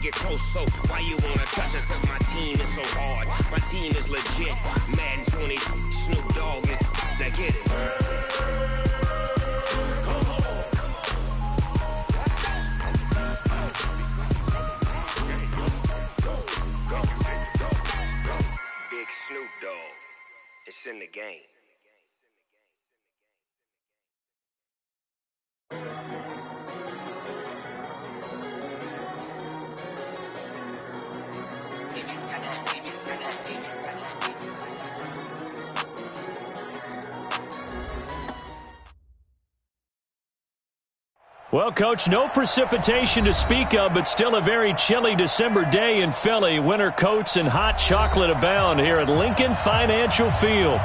Get close, so why you wanna touch us? Cause my team is so hard. My team is legit. Madden 20, Snoop Dogg is that get it. Big Snoop Dogg. It's in the game. Well, Coach, no precipitation to speak of, but still a very chilly December day in Philly. Winter coats and hot chocolate abound here at Lincoln Financial Field.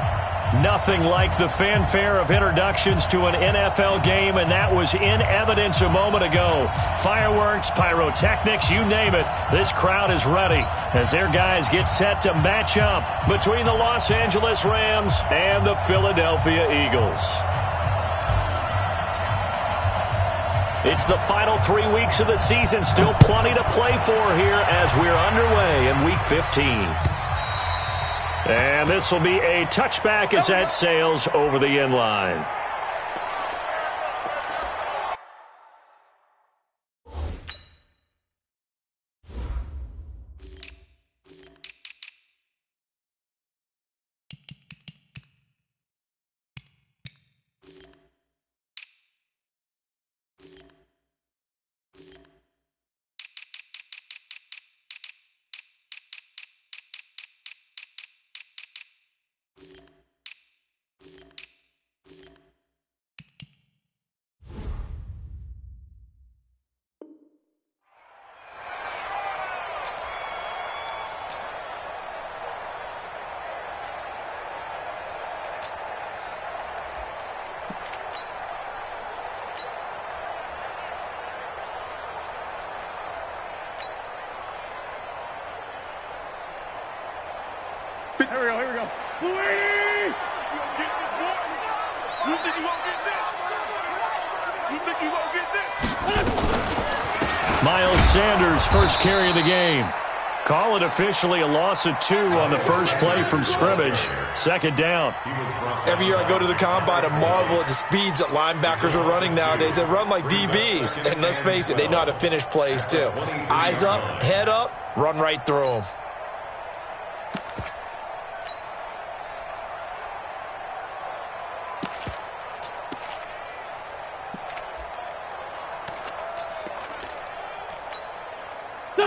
Nothing like the fanfare of introductions to an NFL game, and that was in evidence a moment ago. Fireworks, pyrotechnics, you name it. This crowd is ready as their guys get set to match up between the Los Angeles Rams and the Philadelphia Eagles. It's the final 3 weeks of the season. Still plenty to play for here as we're underway in Week 15. And this will be a touchback as that sails over the end line. Here we go. Louis! You think you won't get this? You think you won't get this? Miles Sanders, first carry of the game. Call it officially a loss of 2 on the first play from scrimmage. Second down. Every year I go to the combine and marvel at the speeds that linebackers are running nowadays. They run like DBs. And let's face it, they know how to finish plays too. Eyes up, head up, run right through them.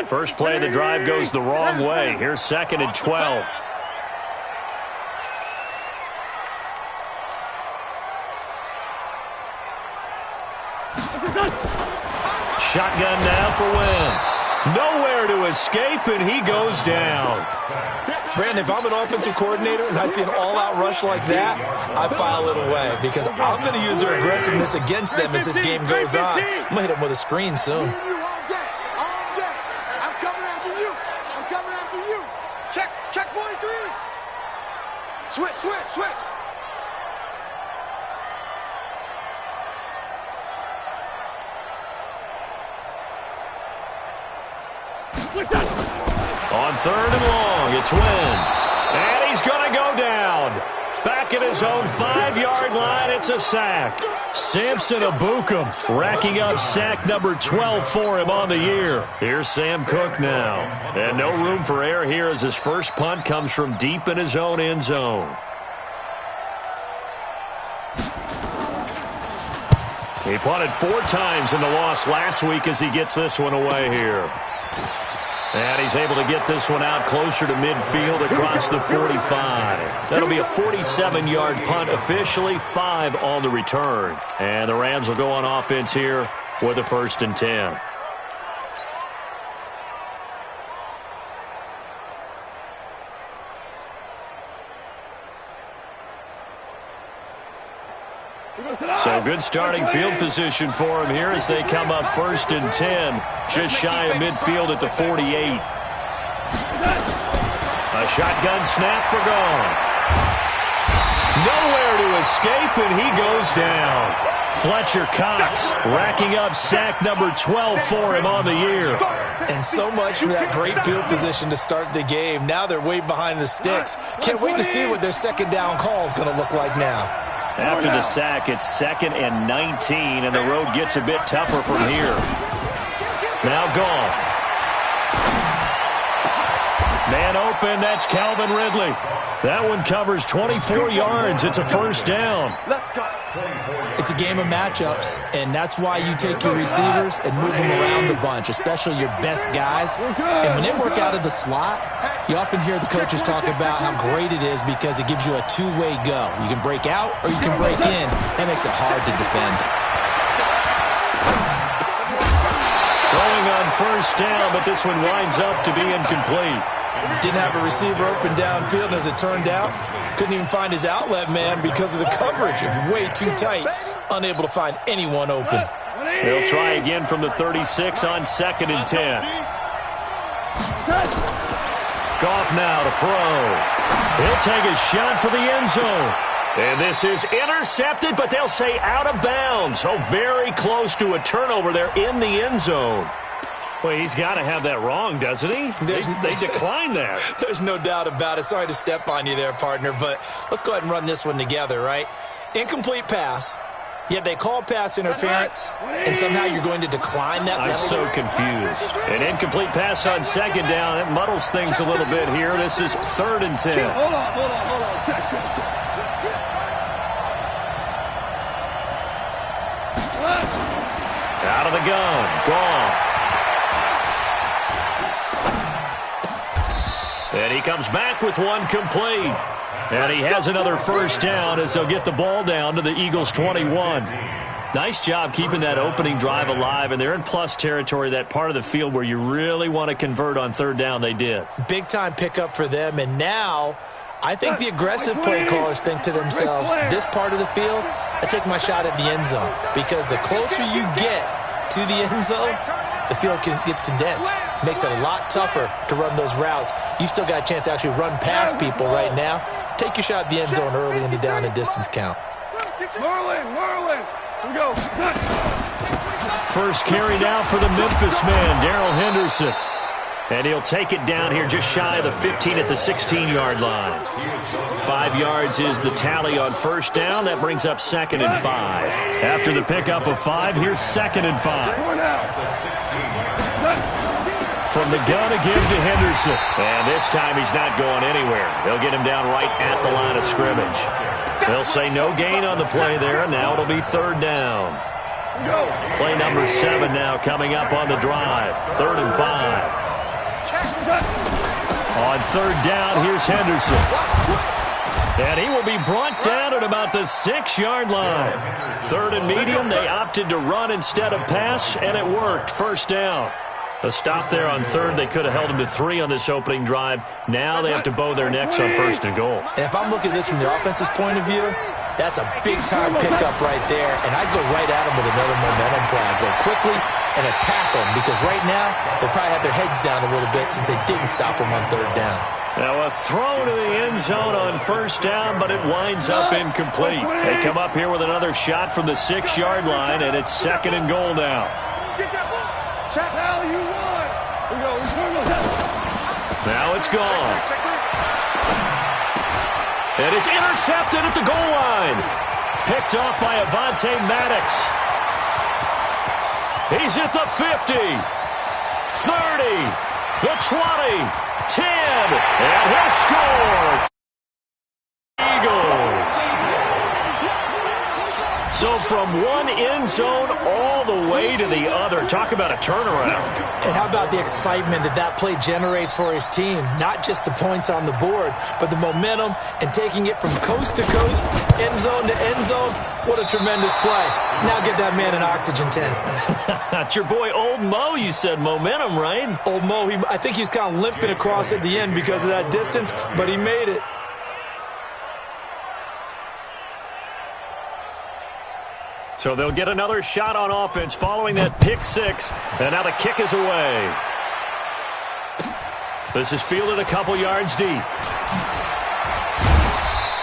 First play of the drive goes the wrong way. Here's 2nd and 12. Shotgun now for Wentz. Nowhere to escape, and he goes down. Brandon, if I'm an offensive coordinator and I see an all-out rush like that, I file it away because I'm going to use their aggressiveness against them as this game goes on. I'm going to hit them with a screen soon. Check 43. Switch. On 3rd and long, it's Wentz. And he's going to go down. Back at his own 5-yard line, it's a sack. Samson Ebukam racking up sack number 12 for him on the year. Here's Sam Cook now. And no room for error here as his first punt comes from deep in his own end zone. He punted 4 times in the loss last week as he gets this one away here. And he's able to get this one out closer to midfield across the 45. That'll be a 47-yard punt, officially 5 on the return. And the Rams will go on offense here for the 1st and 10. So good starting field position for him here as they come up 1st and 10, just shy of midfield at the 48. A shotgun snap for gone. Nowhere to escape, and he goes down. Fletcher Cox racking up sack number 12 for him on the year. And so much for that great field position to start the game. Now they're way behind the sticks. Can't wait to see what their second down call is going to look like now. After the sack, it's 2nd and 19, and the road gets a bit tougher from here. Now Goff. Man open, that's Calvin Ridley. That one covers 24 yards. It's a first down. Let's go. It's a game of matchups, and that's why you take your receivers and move them around a bunch, especially your best guys. And when they work out of the slot, you often hear the coaches talk about how great it is because it gives you a two-way go. You can break out or you can break in. That makes it hard to defend. Throwing on first down, but this one winds up to be incomplete. Didn't have a receiver open downfield, and as it turned out, couldn't even find his outlet man because of the coverage. It was way too tight, unable to find anyone open. They'll try again from the 36 on 2nd and 10. Goff now to throw. He'll take a shot for the end zone. And this is intercepted, but they'll say out of bounds. So very close to a turnover there in the end zone. Well, he's got to have that wrong, doesn't he? They declined that. There's no doubt about it. Sorry to step on you there, partner, but let's go ahead and run this one together, right? Incomplete pass, yet they call pass interference, and somehow you're going to decline that. I'm so confused. An incomplete pass on 2nd down. That muddles things a little bit here. This is 3rd and 10. Hold on. Check. Out of the gun. Goff. And he comes back with one complete. And he has another first down as they'll get the ball down to the Eagles' 21. Nice job keeping that opening drive alive, and they're in plus territory, that part of the field where you really want to convert on 3rd down. They did. Big-time pickup for them, and now I think the aggressive play callers think to themselves, this part of the field, I take my shot at the end zone, because the closer you get to the end zone, the field gets condensed. Makes it a lot tougher to run those routes. You still got a chance to actually run past people right now. Take your shot at the end zone early in the down and distance count. Merlin. Here we go. First carry now for the Memphis man, Darrell Henderson. And he'll take it down here just shy of the 15 at the 16-yard line. 5 yards is the tally on first down. That brings up 2nd and 5. After the pickup of 5, here's 2nd and 5. From the gun again to Henderson. And this time he's not going anywhere. They'll get him down right at the line of scrimmage. They'll say no gain on the play there. Now it'll be 3rd down. Play number 7 now coming up on the drive. 3rd and 5. On 3rd down, here's Henderson. And he will be brought down at about the 6-yard line. 3rd and medium, they opted to run instead of pass, and it worked. First down. A stop there on 3rd. They could have held him to 3 on this opening drive. Now they have to bow their necks on 1st and goal. And if I'm looking at this from the offense's point of view, that's a big-time pickup right there. And I'd go right at him with another momentum play. I'd go quickly and attack them, because right now they'll probably have their heads down a little bit since they didn't stop them on 3rd down. Now a throw to the end zone on first down, but it winds up incomplete. They come up here with another shot from the 6-yard line, and it's 2nd and goal now. Check how you want. Here we go. Now it's gone. And it's intercepted at the goal line. Picked off by Avonte Maddox. He's at the 50, 30, the 20, 10, and he'll score. Eagles. So from one end zone all the way to the other. Talk about a turnaround. And how about the excitement that play generates for his team? Not just the points on the board, but the momentum and taking it from coast to coast, end zone to end zone. What a tremendous play. Now get that man an oxygen tent. That's your boy Old Mo. You said momentum, right? Old Mo, I think he's kind of limping across at the end because of that distance, but he made it. So they'll get another shot on offense following that pick 6. And now the kick is away. This is fielded a couple yards deep.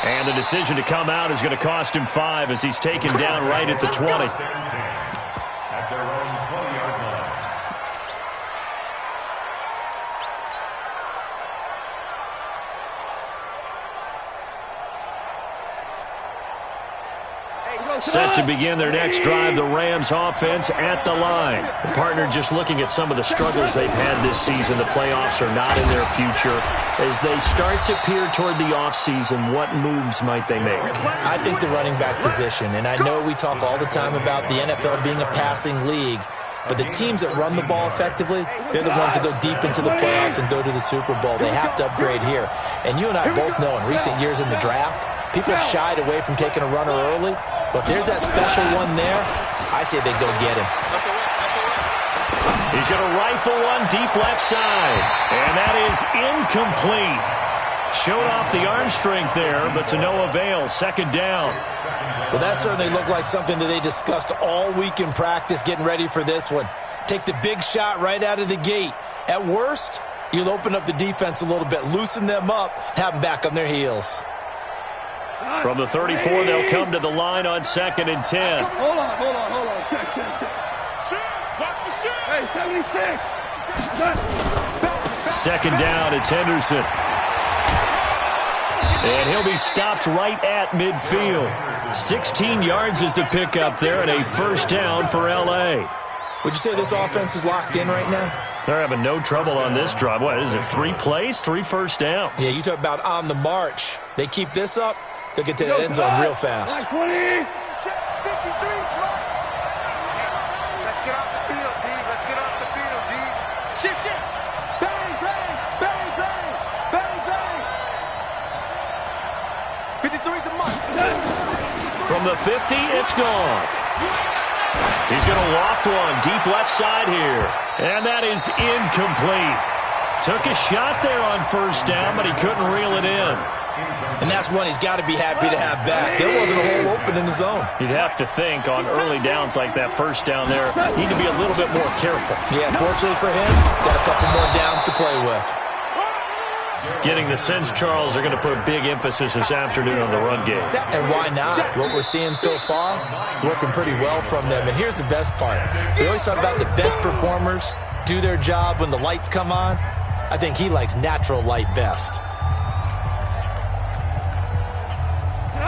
And the decision to come out is going to cost him 5 as he's taken down right at the 20. At their own 20-yard line. Set to begin their next drive, the Rams offense at the line. The partner just looking at some of the struggles they've had this season. The playoffs are not in their future. As they start to peer toward the offseason, what moves might they make? I think the running back position, and I know we talk all the time about the NFL being a passing league, but the teams that run the ball effectively, they're the ones that go deep into the playoffs and go to the Super Bowl. They have to upgrade here. And you and I both know in recent years in the draft, people have shied away from taking a runner early. But there's that special one there. I say they go get him. He's going to rifle one deep left side. And that is incomplete. Showed off the arm strength there, but to no avail. Second down. Well, that certainly looked like something that they discussed all week in practice getting ready for this one. Take the big shot right out of the gate. At worst, you'll open up the defense a little bit, loosen them up, have them back on their heels. From the 34, they'll come to the line on 2nd and 10. Hold on. Check. Watch the shit. Hey, 76. Second down, it's Henderson. And he'll be stopped right at midfield. 16 yards is the pickup there and a first down for L.A. Would you say this offense is locked in right now? They're having no trouble on this drive. What is it, 3 plays, 3 first downs? Yeah, you talk about on the march. They keep this up, they'll get to the end zone real fast. 20. Let's get off the field, D. Let's get off the field, D. Shit. Bang. 53's the mark. From the 50, it's gone. He's going to loft one deep left side here. And that is incomplete. Took a shot there on first down, but he couldn't reel it in. And that's one he's got to be happy to have back. There wasn't a hole open in the zone. You'd have to think on early downs like that first down there, need to be a little bit more careful. Yeah, unfortunately for him, got a couple more downs to play with. Getting the sense, Charles, they're going to put a big emphasis this afternoon on the run game. And why not? What we're seeing so far is working pretty well from them. And here's the best part. We always talk about the best performers do their job when the lights come on. I think he likes natural light best.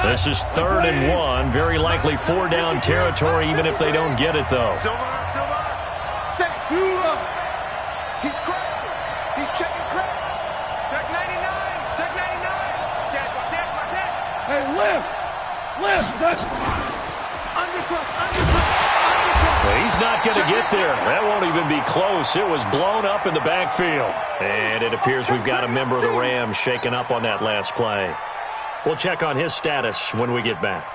This is 3rd and 1. Very likely 4-down territory, even if they don't get it, though. Silver. Set. He's crazy. He's checking crazy. Check 99. Check 99. Check. Hey, lift. Undercut. He's not going to get there. That won't even be close. It was blown up in the backfield. And it appears we've got a member of the Rams shaken up on that last play. We'll check on his status when we get back.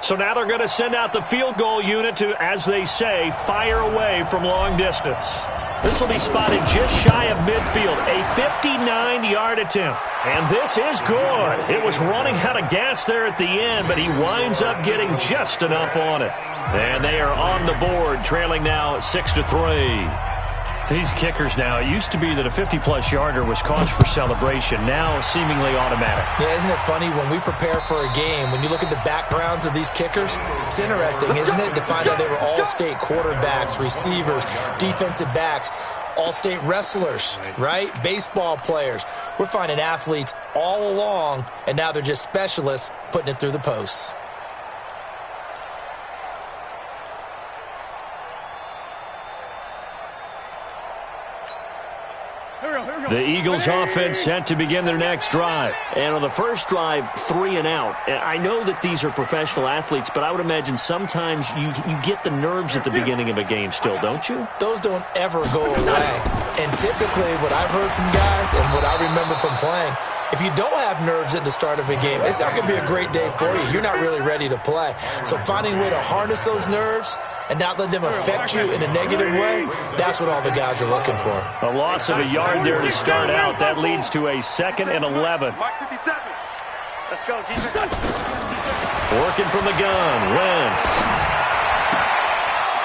So now they're going to send out the field goal unit to, as they say, fire away from long distance. This will be spotted just shy of midfield, a 59-yard attempt. And this is good. It was running out of gas there at the end, but he winds up getting just enough on it. And they are on the board, trailing now 6-3. These kickers now, it used to be that a 50-plus yarder was cause for celebration, now seemingly automatic. Yeah, isn't it funny when we prepare for a game, when you look at the backgrounds of these kickers, it's interesting, isn't it, to find out they were all-state quarterbacks, receivers, defensive backs, all-state wrestlers, right? Baseball players. We're finding athletes all along, and now they're just specialists putting it through the posts. The Eagles offense set to begin their next drive. And on the first drive, 3 and out. I know that these are professional athletes, but I would imagine sometimes you get the nerves at the beginning of a game still, don't you? Those don't ever go away. And typically what I've heard from guys and what I remember from playing, if you don't have nerves at the start of a game, it's not going to be a great day for you. You're not really ready to play. So finding a way to harness those nerves and not let them affect you in a negative way, that's what all the guys are looking for. A loss of a yard there to start out. That leads to a 2nd and 11. Mark 57. Let's go, defense. Working from the gun, Wentz.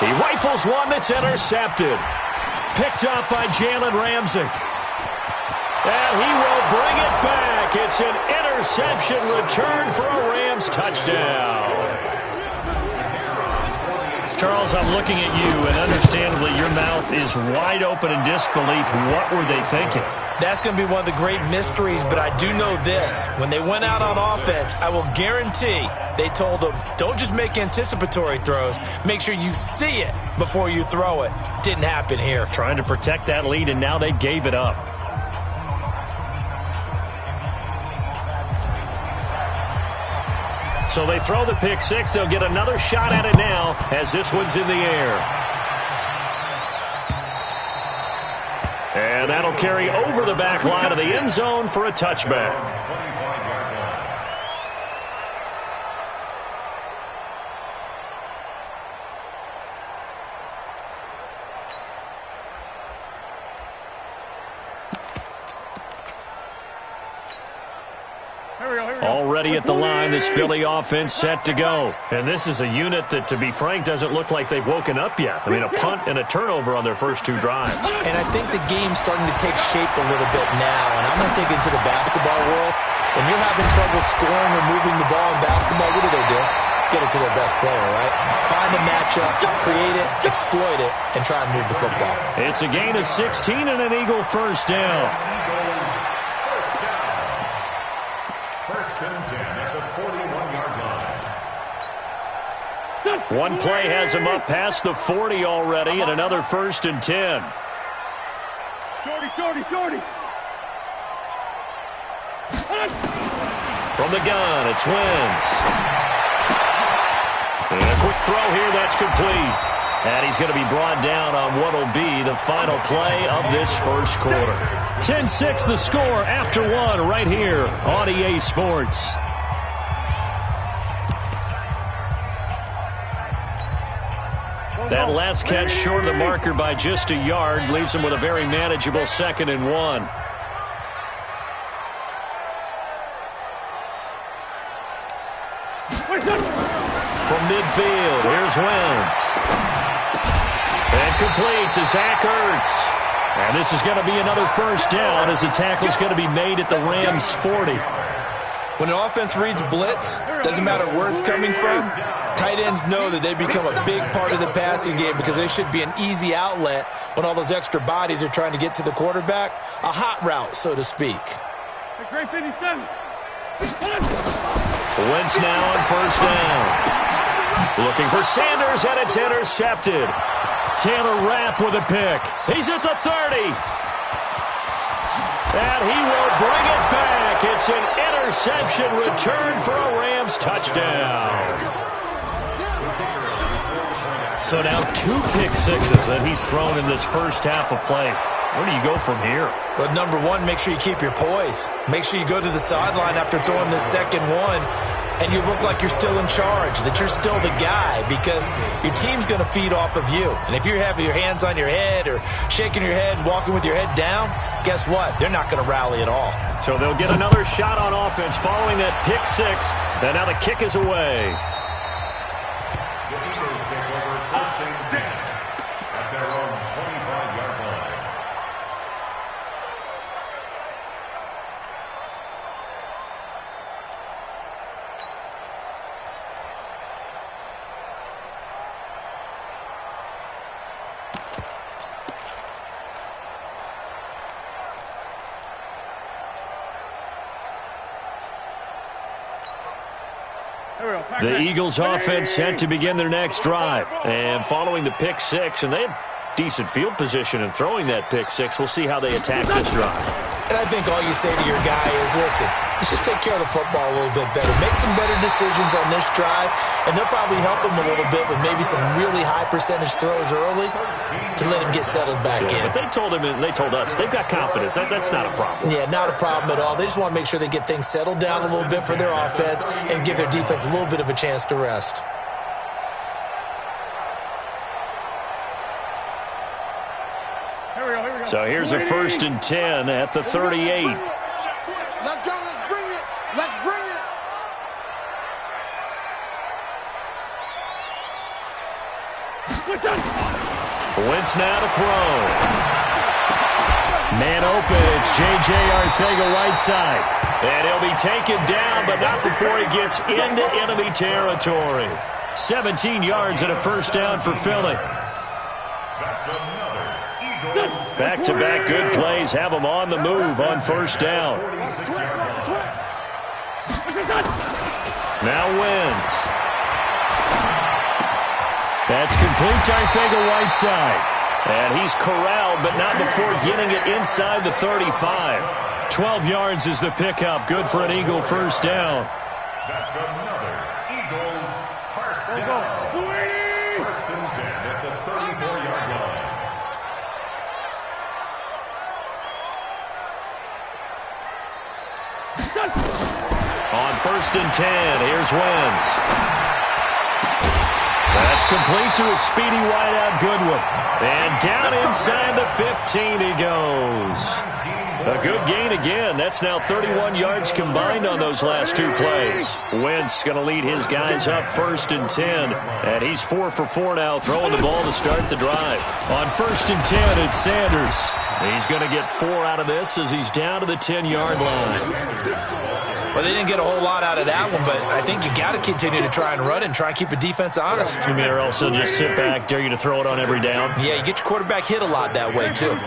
He rifles one that's intercepted. Picked up by Jalen Ramsey. And he will bring it back. It's an interception return for a Rams touchdown. Charles, I'm looking at you, and understandably your mouth is wide open in disbelief. What were they thinking? That's going to be one of the great mysteries, but I do know this. When they went out on offense, I will guarantee they told them, don't just make anticipatory throws. Make sure you see it before you throw it. Didn't happen here. Trying to protect that lead, and now they gave it up. So they throw the pick six. They'll get another shot at it now as this one's in the air. And that'll carry over the back line of the end zone for a touchback. Already at the line, this Philly offense set to go. And this is a unit that, to be frank, doesn't look like they've woken up yet. I mean, a punt and a turnover on their first two drives. And I think the game's starting to take shape a little bit now. And I'm going to take it into the basketball world. When you're having trouble scoring or moving the ball in basketball, what do? Get it to their best player, right? Find a matchup, create it, exploit it, and try and move the football. It's a gain of 16 and an Eagle first down. First and 10 at the 41-yard line. One play has him up past the 40 already, and another first and 10. Shorty. From the gun, it's Wentz. And a quick throw here, that's complete. And he's going to be brought down on what will be the final play of this first quarter. 10-6 the score after one right here on EA Sports. That last catch short of the marker by just a yard leaves him with a very manageable 2nd and 1. From midfield, here's Wentz. And complete to Zach Ertz. And this is going to be another first down as the tackle's going to be made at the Rams' 40. When an offense reads blitz, doesn't matter where it's coming from, tight ends know that they become a big part of the passing game because they should be an easy outlet when all those extra bodies are trying to get to the quarterback. A hot route, so to speak. Great 57. Wentz now on first down. Looking for Sanders, and it's intercepted. Taylor Rapp with a pick. He's at the 30. And he will bring it back. It's an interception return for a Rams touchdown. So now 2 pick sixes that he's thrown in this first half of play. Where do you go from here? Well, number one, make sure you keep your poise. Make sure you go to the sideline after throwing this second one, and you look like you're still in charge, that you're still the guy, because your team's going to feed off of you. And if you're having your hands on your head or shaking your head and walking with your head down, guess what? They're not going to rally at all. So they'll get another shot on offense following that pick six, and now the kick is away. The Eagles take over first and 10 at their own 25-yard line. The Eagles offense set to begin their next drive. And following the pick six, and they had decent field position in throwing that pick six. We'll see how they attack this drive. And I think all you say to your guy is, listen, let's just take care of the football a little bit better. Make some better decisions on this drive, and they'll probably help him a little bit with maybe some really high percentage throws early to let him get settled back in. But they told him and they told us they've got confidence. That's not a problem. Yeah, not a problem at all. They just want to make sure they get things settled down a little bit for their offense and give their defense a little bit of a chance to rest. So here's a first and 10 at the 38. Let's go. Let's bring it. Let's bring it. Wentz now to throw. Man open, it's J.J. Arcega-Whiteside. And he'll be taken down, but not before he gets into enemy territory. 17 yards and a first down for Philly. Back-to-back good plays have them on the move on first down. Now Wentz. That's complete to Arcega-Whiteside. And he's corralled, but not before getting it inside the 35. 12 yards is the pickup. Good for an Eagle first down. That's another Eagles first down. First and 10 at the 34-yard line. On first and 10, here's Wentz. That's complete to a speedy wideout Goodwin. And down inside the 15 he goes. A good gain again. That's now 31 yards combined on those last two plays. Wentz going to lead his guys up first and 10. And he's 4 for 4 now, throwing the ball to start the drive. On first and 10, it's Sanders. He's going to get 4 out of this as he's down to the 10-yard line. Well, they didn't get a whole lot out of that one, but I think you got to continue to try and run and try and keep the defense honest. You mean or else they'll just sit back, dare you to throw it on every down? Yeah, you get your quarterback hit a lot that way, too.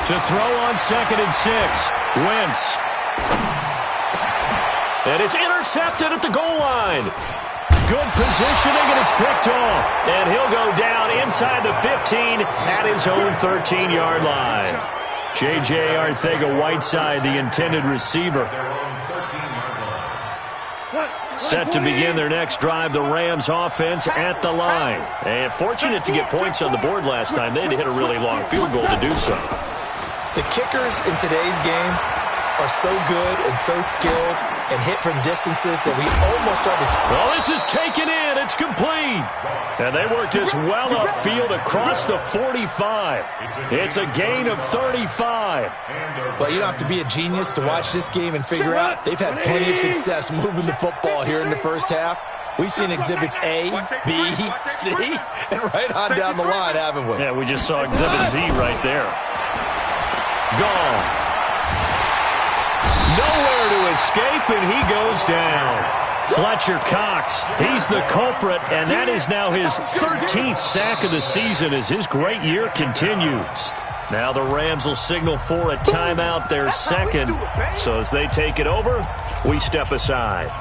To throw on second and 6, Wentz. And it's intercepted at the goal line. Good positioning, and it's picked off. And he'll go down inside the 15 at his own 13-yard line. J.J. Arcega-Whiteside, the intended receiver. Set to begin their next drive, the Rams offense at the line. And fortunate to get points on the board last time. They had to hit a really long field goal to do so. The kickers in today's game are so good and so skilled and hit from distances that we almost are the well, this is taken in. It's complete. And they work this well upfield across the 45. It's a gain of 35. Well, you don't have to be a genius to watch this game and figure out they've had plenty of success moving the football here in the first half. We've seen exhibits A, B, C, and right on down the line, haven't we? Yeah, we just saw exhibit Z right there. Goff. Nowhere to escape, and he goes down. Fletcher Cox, he's the culprit, and that is now his 13th sack of the season as his great year continues. Now the Rams will signal for a timeout, their second. So as they take it over, we step aside.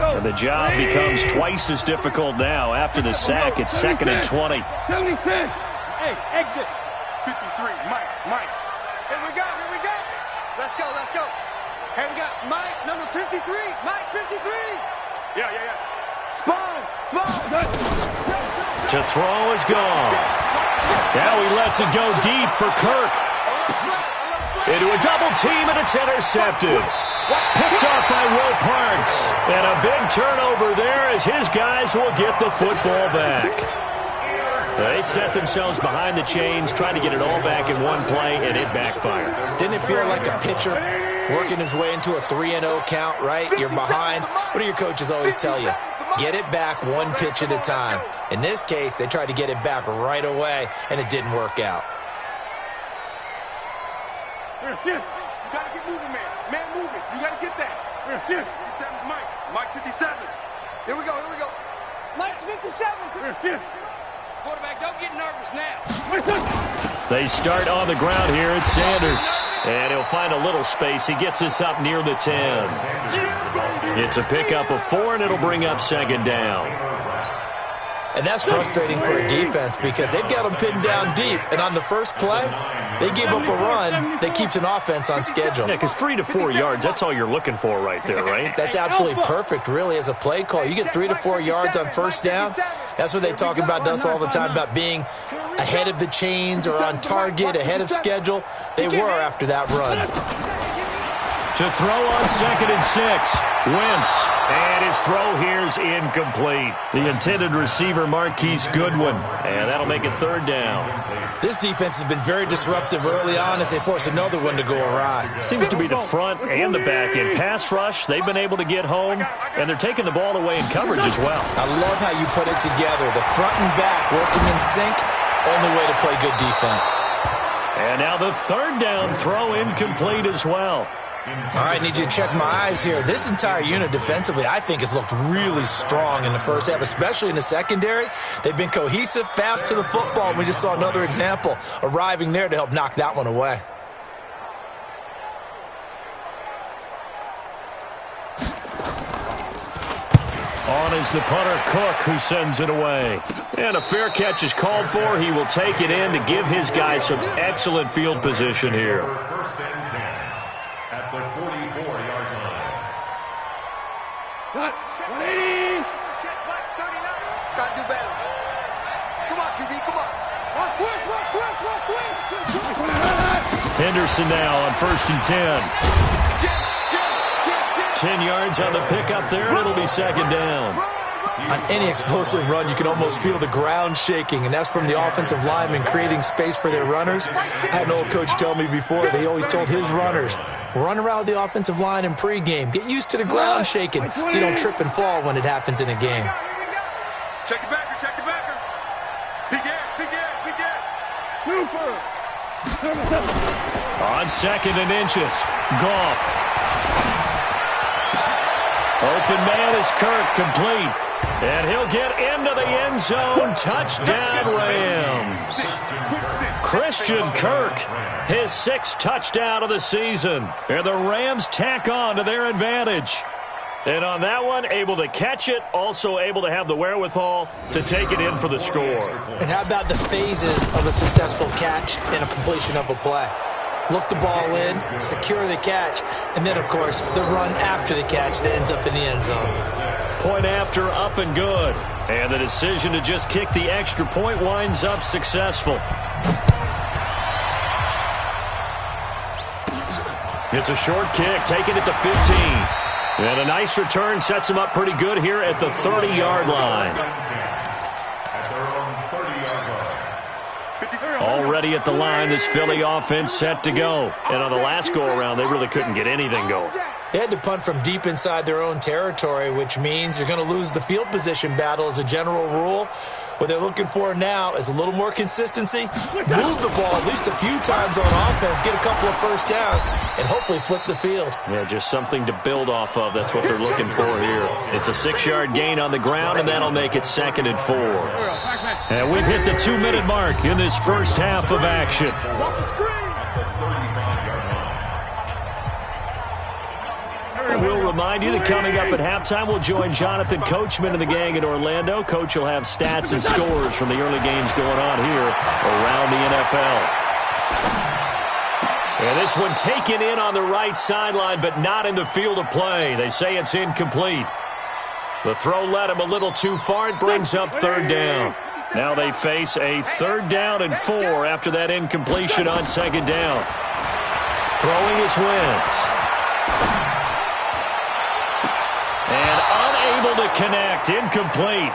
And the job becomes twice as difficult now. After the sack, it's second and 20. 70-10. Hey, exit. 53, Mike. Here we go. Let's go. Here we got Mike, number 53. Mike, 53. Yeah. Sponge. To throw is gone. Now he lets it go deep for Kirk. Into a double team, and it's intercepted. Picked off by Will Parks. And a big turnover there as his guys will get the football back. They set themselves behind the chains, trying to get it all back in one play, and it backfired. Didn't it feel like a pitcher working his way into a 3-0 count, right? You're behind. What do your coaches always tell you? Get it back one pitch at a time. In this case, they tried to get it back right away, and it didn't work out. You got to get moving, man. Man moving. You got to get that. 57, Mike 57. Here we go. Mike's 57. Quarterback, don't get nervous now. They start on the ground here at Sanders. And he'll find a little space. He gets us up near the 10. It's a pickup of 4, and it'll bring up second down. And that's frustrating for a defense because they've got them pinned down deep. And on the first play, they give up a run that keeps an offense on schedule. Yeah, because 3 to 4 yards, that's all you're looking for right there, right? That's absolutely perfect, really, as a play call. You get 3 to 4 yards on first down. That's what they talk about us all the time, about being ahead of the chains or on target, ahead of schedule. They were after that run. To throw on second and 6, Wentz. And his throw here's incomplete. The intended receiver, Marquise Goodwin. And that'll make it third down. This defense has been very disruptive early on as they force another one to go awry. Seems to be the front and the back end. Pass rush, they've been able to get home, and they're taking the ball away in coverage as well. I love how you put it together. The front and back working in sync, only way to play good defense. And now the third down throw incomplete as well. All right, need you to check my eyes here. This entire unit defensively, I think, has looked really strong in the first half, especially in the secondary. They've been cohesive, fast to the football. We just saw another example arriving there to help knock that one away. On is the punter, Cook, who sends it away. And a fair catch is called for. He will take it in to give his guys some excellent field position here. First and 10 at the 44-yard line. Got 180. Got to do better. Come on, QB, come on. Walk quick. Henderson now on 1st and 10. 10 yards on the pickup there, and it'll be second down. On any explosive run, you can almost feel the ground shaking, and that's from the offensive linemen creating space for their runners. I had an old coach tell me before, they always told his runners, run around the offensive line in pregame. Get used to the ground shaking so you don't trip and fall when it happens in a game. Check it backer. Big ass. Super. On 2nd and inches, Goff. Open man is Kirk, complete. And he'll get into the end zone. Touchdown, Rams. Christian Kirk, his 6th touchdown of the season. And the Rams tack on to their advantage. And on that one, able to catch it, also able to have the wherewithal to take it in for the score. And how about the phases of a successful catch and a completion of a play? Look the ball in, secure the catch, and then, of course, the run after the catch that ends up in the end zone. Point after, up and good. And the decision to just kick the extra point winds up successful. It's a short kick, taking it to 15. And a nice return sets him up pretty good here at the 30-yard line. Already at the line, this Philly offense set to go. And on the last go-around, they really couldn't get anything going. They had to punt from deep inside their own territory, which means you're going to lose the field position battle as a general rule. What they're looking for now is a little more consistency, move the ball at least a few times on offense, get a couple of first downs, and hopefully flip the field. Yeah, just something to build off of. That's what they're looking for here. It's a 6-yard gain on the ground, and that'll make it 2nd and 4. And we've hit the 2-minute mark in this first half of action. We'll remind you that coming up at halftime, we'll join Jonathan Coachman and the gang in Orlando. Coach will have stats and scores from the early games going on here around the NFL. And this one taken in on the right sideline, but not in the field of play. They say it's incomplete. The throw led him a little too far. It brings up 3rd down. Now they face a 3rd down and 4 after that incompletion on 2nd down. Throwing is Wentz. And unable to connect, incomplete.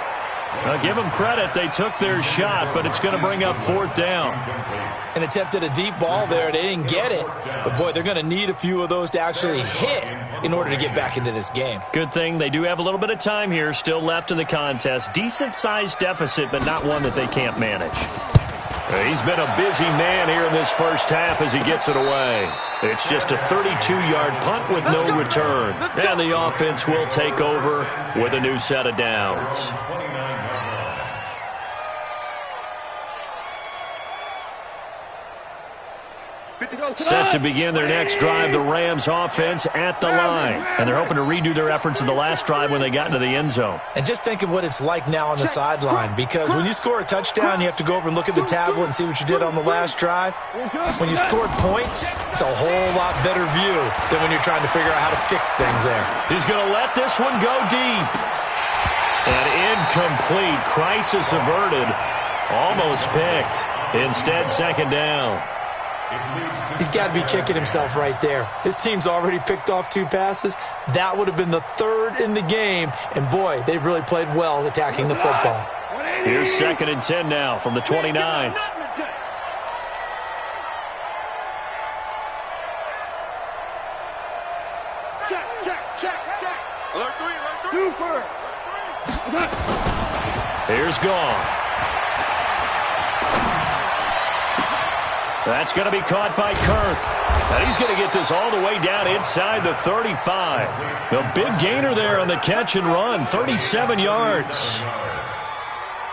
Now give them credit, they took their shot, but it's going to bring up 4th down. And attempted a deep ball there, they didn't get it. But boy, they're going to need a few of those to actually hit in order to get back into this game. Good thing they do have a little bit of time here still left in the contest. Decent-sized deficit, but not one that they can't manage. He's been a busy man here in this first half as he gets it away. It's just a 32-yard punt with no return. And the offense will take over with a new set of downs. Set to begin their next drive, the Rams offense at the line. And they're hoping to redo their efforts in the last drive when they got into the end zone. And just think of what it's like now on the sideline, because when you score a touchdown, you have to go over and look at the tablet and see what you did on the last drive. When you scored points, it's a whole lot better view than when you're trying to figure out how to fix things there. He's going to let this one go deep. And incomplete. Crisis averted. Almost picked. Instead, 2nd down. He's got to be kicking himself right there. His team's already picked off 2 passes. That would have been the 3rd in the game. And, boy, they've really played well attacking the football. Here's 2nd and 10 now from the 29. Check. Alert 3. Super. Here's Gone. That's going to be caught by Kirk. And he's going to get this all the way down inside the 35. The big gainer there on the catch and run, 37 yards.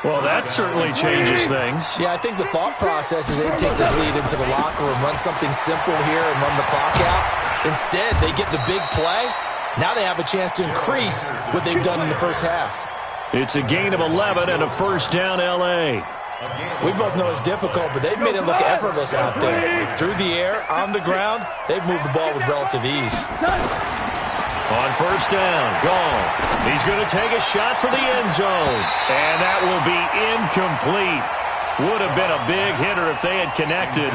Well, that certainly changes things. Yeah, I think the thought process is they take this lead into the locker room, run something simple here and run the clock out. Instead, they get the big play. Now they have a chance to increase what they've done in the first half. It's a gain of 11 and a first down, L.A. We both know it's difficult, but they've made it look effortless out there. Through the air, on the ground, they've moved the ball with relative ease. On first down, Gone. He's going to take a shot for the end zone. And that will be incomplete. Would have been a big hitter if they had connected.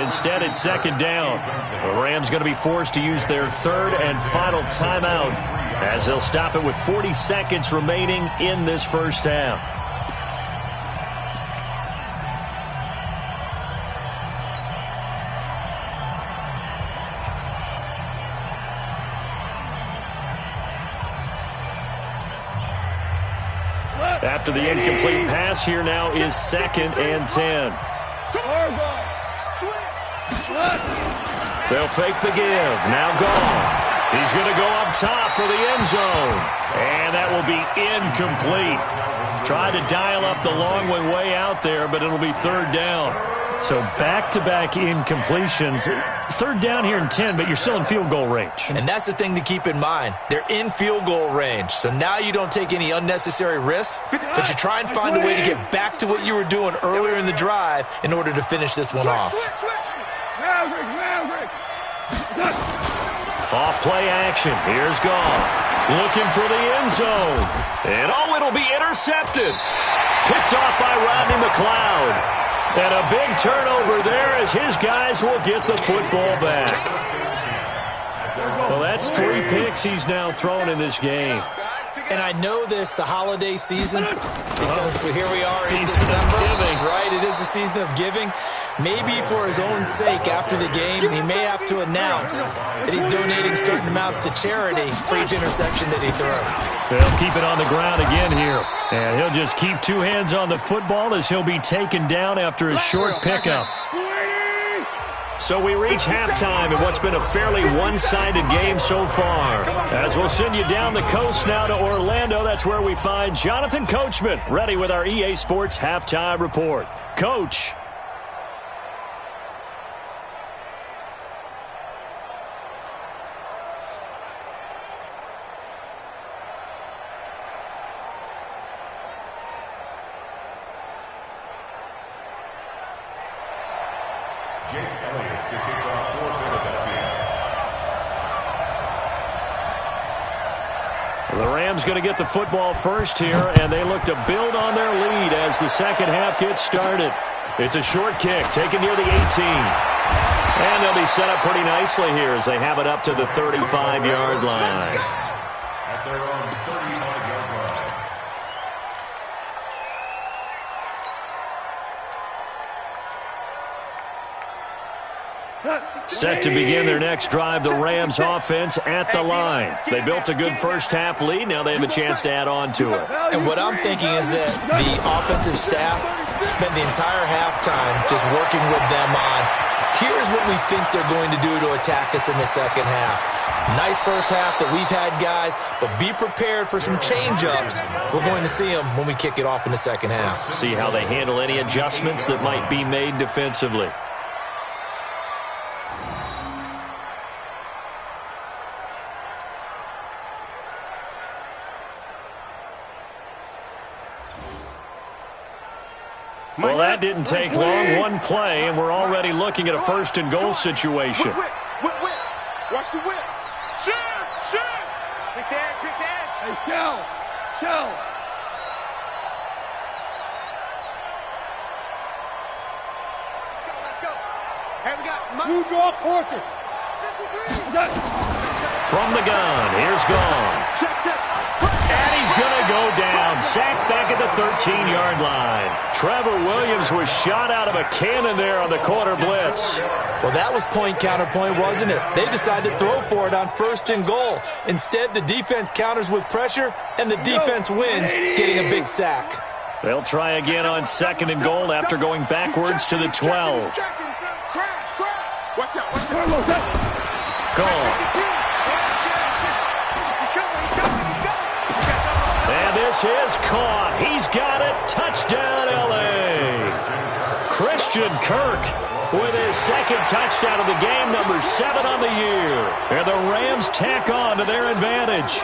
Instead, it's 2nd down. The Rams going to be forced to use their 3rd and final timeout as they'll stop it with 40 seconds remaining in this first half. After the incomplete pass, here now is 2nd and 10. They'll fake the give. Now Gone. He's going to go up top for the end zone. And that will be incomplete. Tried to dial up the long way out there, but it'll be 3rd down. So back-to-back incompletions. 3rd down here in 10, but you're still in field goal range. And that's the thing to keep in mind. They're in field goal range. So now you don't take any unnecessary risks, but you try and find a way to get back to what you were doing earlier in the drive in order to finish this one off. Off-play action. Here's Gone. Looking for the end zone. And, it'll be intercepted. Picked off by Rodney McLeod. And a big turnover there as his guys will get the football back. Well, that's 3 picks he's now thrown in this game. And I know this, the holiday season, because here we are in Season December. of giving. Right, it is the season of giving. Maybe for his own sake after the game, he may have to announce that he's donating certain amounts to charity for each interception that he threw. They'll keep it on the ground again here. And he'll just keep 2 hands on the football as he'll be taken down after a short pickup. So we reach halftime in what's been a fairly one-sided game so far. As we'll send you down the coast now to Orlando, that's where we find Jonathan Coachman, ready with our EA Sports Halftime Report. Coach. The Rams going to get the football first here, and they look to build on their lead as the second half gets started. It's a short kick taken near the 18. And they'll be set up pretty nicely here as they have it up to the 35-yard line. At their own 35-yard line. Set to begin their next drive, the Rams offense at the line. They built a good first-half lead. Now they have a chance to add on to it. And what I'm thinking is that the offensive staff spent the entire halftime just working with them on, here's what we think they're going to do to attack us in the second half. Nice first half that we've had, guys, but be prepared for some change-ups. We're going to see them when we kick it off in the second half. See how they handle any adjustments that might be made defensively. Well, that didn't take long. One play, and we're already looking at a first-and-goal situation. Whip. Watch the whip. Shoot. Pick the edge. Hey, shell. Let's go. Hey, we got You draw quarters. From the gun, here's gone. check. And he's going to go down. Sacked back at the 13-yard line. Trevor Williams was shot out of a cannon there on the corner blitz. Well, that was point counterpoint, wasn't it? They decided to throw for it on 1st and goal. Instead, the defense counters with pressure, and the defense wins, getting a big sack. They'll try again on 2nd and goal after going backwards to the 12. Crash. Watch out. Gone. And this is caught. He's got it. Touchdown, L.A. Christian Kirk with his 2nd touchdown of the game, number 7 on the year. And the Rams tack on to their advantage.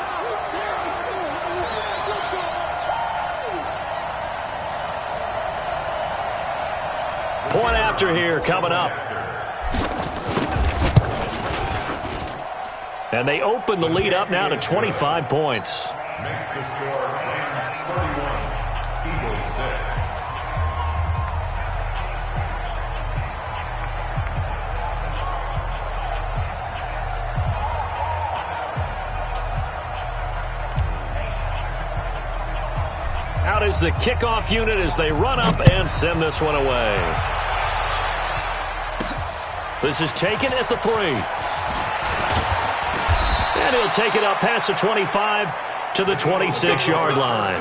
Point after here coming up. And they open the lead up now to 25 points. Makes the score Rams 31, Eagles 6. Out is the kickoff unit as they run up and send this one away. This is taken at the 3. And he'll take it up past the 25 to the 26-yard line.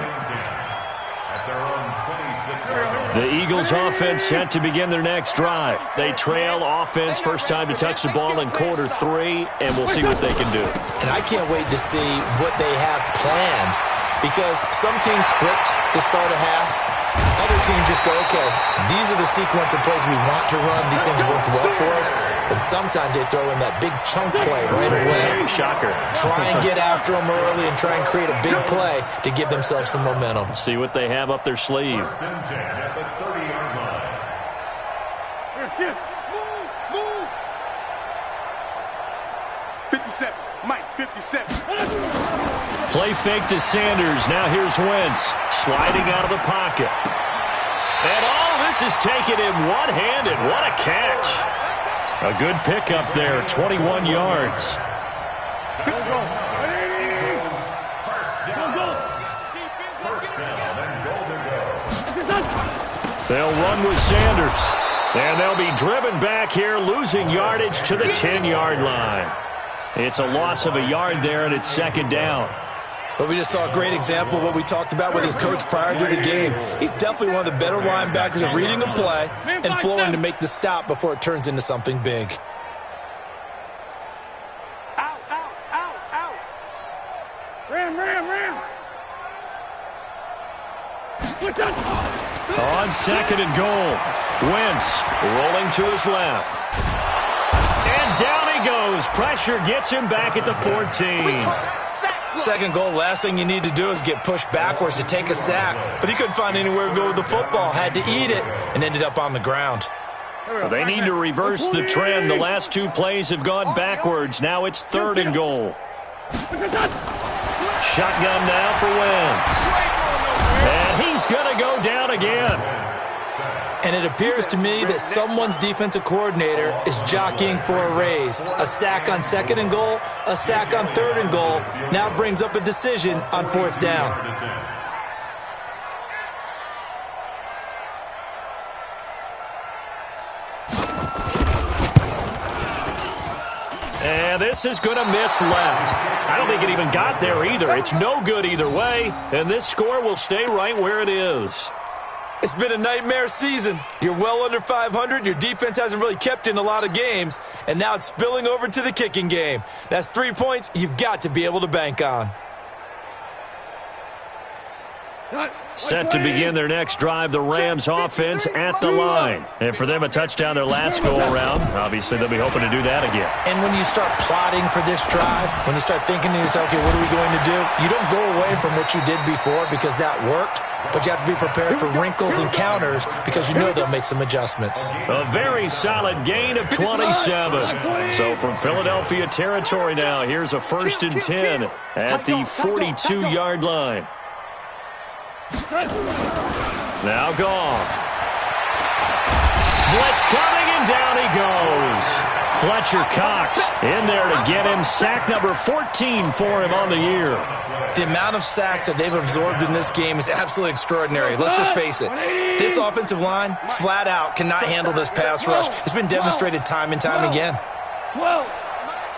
The Eagles offense set to begin their next drive. They trail offense, first time to touch the ball in quarter 3, and we'll see what they can do. And I can't wait to see what they have planned, because some teams script to start a half. Other teams just go, okay, these are the sequence of plays we want to run. These things work well for us. And sometimes they throw in that big chunk play right away. Shocker. Try and get after them early and try and create a big play to give themselves some momentum. See what they have up their sleeve. 1st and 10 at the 30-yard line. Move. 57. Mike, 57. Play fake to Sanders. Now here's Wentz. Sliding out of the pocket. And this is taken in one-handed. What a catch. A good pickup there, 21 yards. First down and goal to go. They'll run with Sanders. And they'll be driven back here, losing yardage to the 10-yard line. It's a loss of a yard there, and it's 2nd down. But we just saw a great example of what we talked about with his coach prior to the game. He's definitely one of the better linebackers at reading a play and flowing to make the stop before it turns into something big. Out. Ram. On 2nd and goal, Wentz rolling to his left. And down he goes. Pressure gets him back at the 14. 2nd goal, last thing you need to do is get pushed backwards to take a sack. But he couldn't find anywhere to go with the football. Had to eat it and ended up on the ground. They need to reverse the trend. The last 2 plays have gone backwards. Now it's 3rd and goal. Shotgun now for Wentz. And he's going to go down again. And it appears to me that someone's defensive coordinator is jockeying for a raise. A sack on 2nd and goal, a sack on 3rd and goal, now brings up a decision on 4th down. And this is going to miss left. I don't think it even got there either. It's no good either way, and this score will stay right where it is. It's been a nightmare season. You're well under 500. Your defense hasn't really kept in a lot of games, and now it's spilling over to the kicking game. That's 3 points you've got to be able to bank on. Set to begin their next drive, the Rams offense at the line. And for them, a touchdown their last go-around. Obviously, they'll be hoping to do that again. And when you start plotting for this drive, when you start thinking to yourself, okay, what are we going to do? You don't go away from what you did before because that worked, but you have to be prepared for wrinkles and counters because you know they'll make some adjustments. A very solid gain of 27. So from Philadelphia territory now, here's a 1st and 10 at the 42-yard line. Now Goff. Blitz coming, and down he goes. Fletcher Cox in there to get him sack number 14 for him on the year. The amount of sacks that they've absorbed in this game is absolutely extraordinary. Let's just face it. This offensive line, flat out, cannot handle this pass rush. It's been demonstrated time and time again. 12.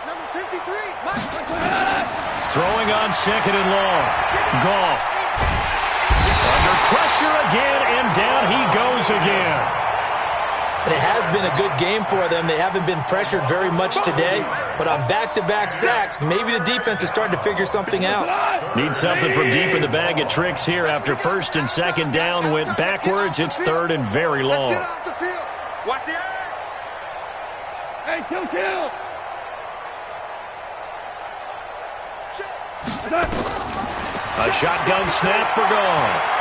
Number 53. Throwing on second and long. Goff. Under pressure again, and down he goes again. And it has been a good game for them. They haven't been pressured very much today, but on back-to-back sacks, maybe the defense is starting to figure something out. Need something from deep in the bag of tricks here after first and second down went backwards. It's third and very long. Let's get off the field. Watch the eye. Hey, kill. A shotgun snap for Goff.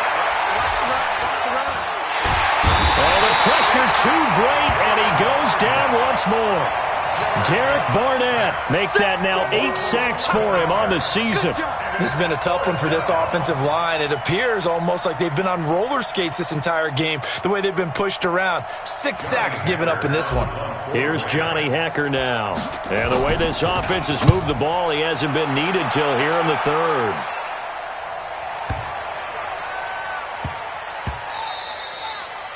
Oh, the pressure too great, and he goes down once more. Derek Barnett make that now 8 sacks for him on the season. This has been a tough one for this offensive line. It appears almost like they've been on roller skates this entire game, the way they've been pushed around. 6 sacks given up in this one. Here's Johnny Hacker now. And the way this offense has moved the ball, he hasn't been needed till here in the third.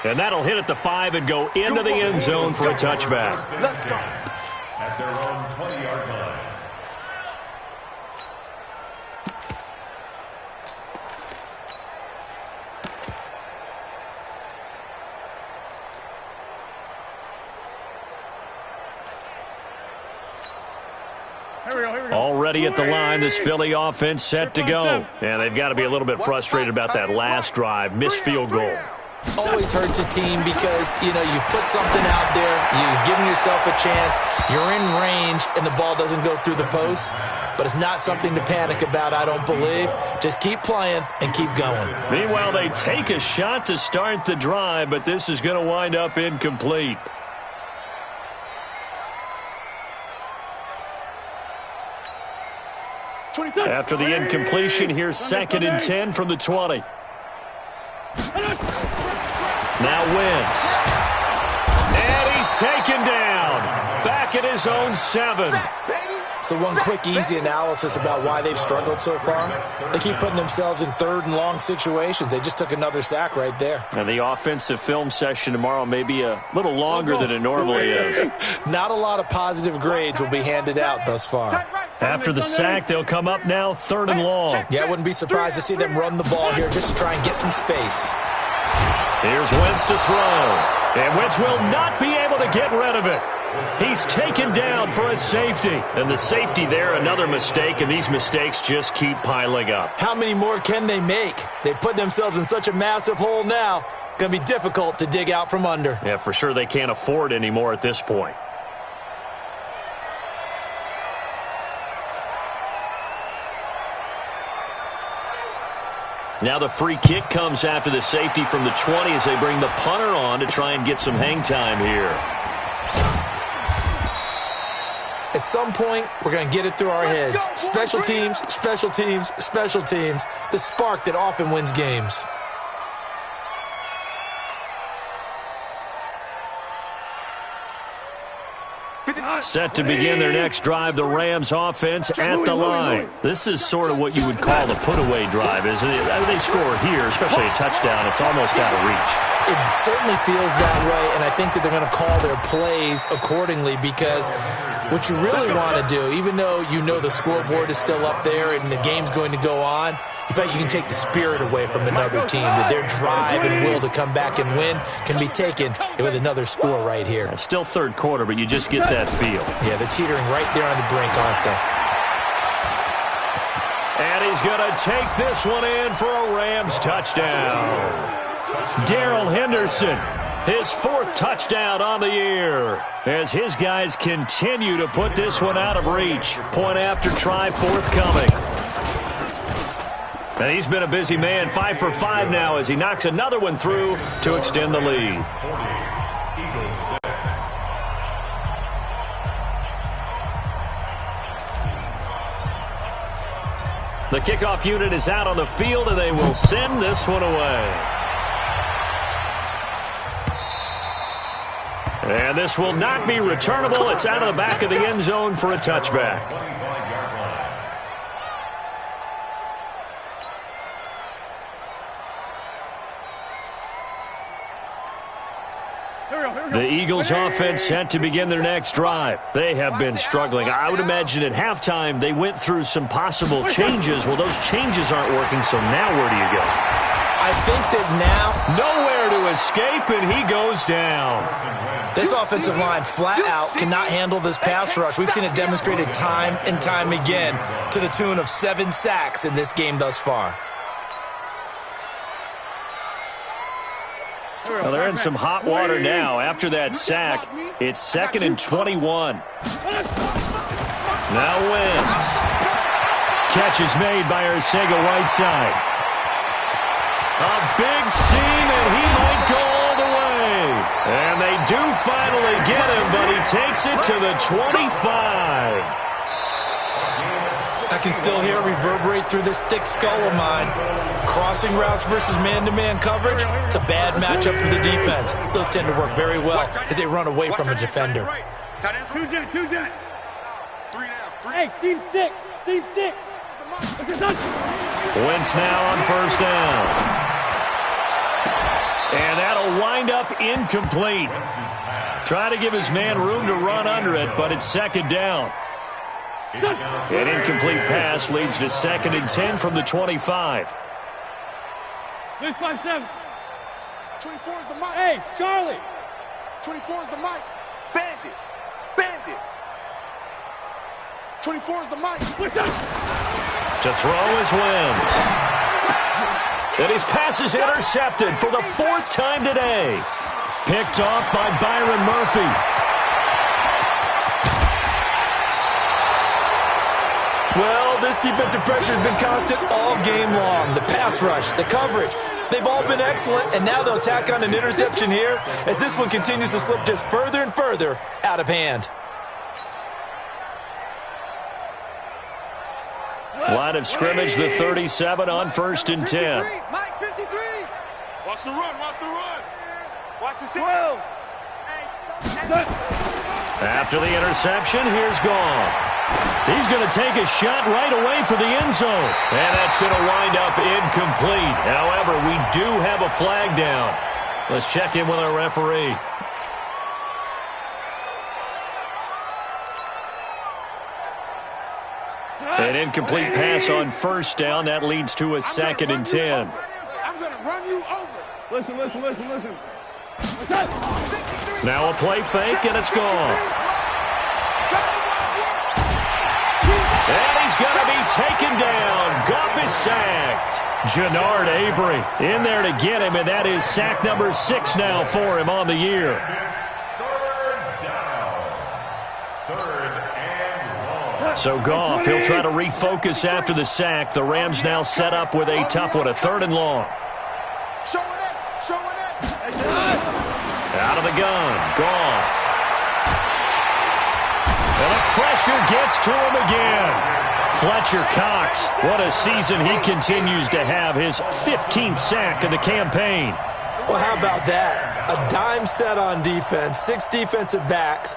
And that'll hit at the 5 and go into the end zone for a touchback. Let's go. At their own 20-yard line. Already at the line, this Philly offense set to go. And they've got to be a little bit frustrated about that last drive, missed field goal. Always hurts a team because, you've put something out there, you've given yourself a chance, you're in range, and the ball doesn't go through the post. But it's not something to panic about, I don't believe. Just keep playing and keep going. Meanwhile, they take a shot to start the drive, but this is going to wind up incomplete. After the incompletion, here's 2nd and 10 from the 20. Now Wentz. And he's taken down. Back at his own 7. So one quick, easy analysis about why they've struggled so far. They keep putting themselves in third and long situations. They just took another sack right there. And the offensive film session tomorrow may be a little longer than it normally is. Not a lot of positive grades will be handed out thus far. After the sack, they'll come up now 3rd and long. Yeah, I wouldn't be surprised to see them run the ball here just to try and get some space. Here's Wentz to throw. And Wentz will not be able to get rid of it. He's taken down for a safety. And the safety there, another mistake, and these mistakes just keep piling up. How many more can they make? They put themselves in such a massive hole now. Going to be difficult to dig out from under. Yeah, for sure they can't afford anymore at this point. Now the free kick comes after the safety from the 20 as they bring the punter on to try and get some hang time here. At some point, we're going to get it through our heads. Special teams, special teams, special teams. The spark that often wins games. Set to begin their next drive, the Rams offense at the line. This is sort of what you would call the put-away drive, isn't it? They score here, especially a touchdown. It's almost out of reach. It certainly feels that way, and I think that they're going to call their plays accordingly because what you really want to do, even though you know the scoreboard is still up there and the game's going to go on, in fact, you can take the spirit away from another team, that their drive and will to come back and win can be taken with another score right here. It's still third quarter, but you just get that feel. Yeah, they're teetering right there on the brink, aren't they? And he's going to take this one in for a Rams touchdown. Darrell Henderson, his 4th touchdown on the year, as his guys continue to put this one out of reach. Point after try forthcoming. And he's been a busy man, 5 for 5 now as he knocks another one through to extend the lead. The kickoff unit is out on the field, and they will send this one away. And this will not be returnable. It's out of the back of the end zone for a touchback. The Eagles offense set to begin their next drive. They have been struggling. I would imagine at halftime they went through some possible changes. Well, those changes aren't working, so now where do you go? I think that now... Nowhere to escape, and he goes down. This offensive line flat out cannot handle this pass rush. We've seen it demonstrated time and time again to the tune of 7 sacks in this game thus far. Well, they're in some hot water now. After that sack, it's 2nd and 21. Now Wentz. Catch is made by Arcega-Whiteside. A big seam, and he might go all the way. And they do finally get him, but he takes it to the 25. I can still hear it reverberate through this thick skull of mine. Crossing routes versus man-to-man coverage, it's a bad matchup for the defense. Those tend to work very well as they run away from a defender. Two jet. Hey, seam 6. Wentz now on first down. And that'll wind up incomplete. Try to give his man room to run under it, but it's 2nd down. An incomplete pass leads to 2nd and 10 from the 25. There's 5-7. 24 is the mic. Hey, Charlie. 24 is the mic. Bandit. 24 is the mic. To throw is Wentz. And his pass is intercepted for the 4th time today. Picked off by Byron Murphy. Well, this defensive pressure has been constant all game long. The pass rush, the coverage, they've all been excellent, and now they'll tack on an interception here as this one continues to slip just further and further out of hand. Line of scrimmage, the 37 on 1st and 10. Mike 53. Watch the run. Watch the signal. After the interception, here's Goff. He's going to take a shot right away for the end zone. And that's going to wind up incomplete. However, we do have a flag down. Let's check in with our referee. An incomplete pass on first down. That leads to a 2nd and 10. I'm going to run you over. Listen. Now a play fake, and it's gone. And he's going to be taken down. Goff is sacked. Jannard Avery in there to get him, and that is sack number 6 now for him on the year. So Goff, he'll try to refocus after the sack. The Rams now set up with a tough one, a 3rd and long. Out of the gun, Goff. And the pressure gets to him again. Fletcher Cox, what a season he continues to have, his 15th sack of the campaign. Well, how about that? A dime set on defense, 6 defensive backs.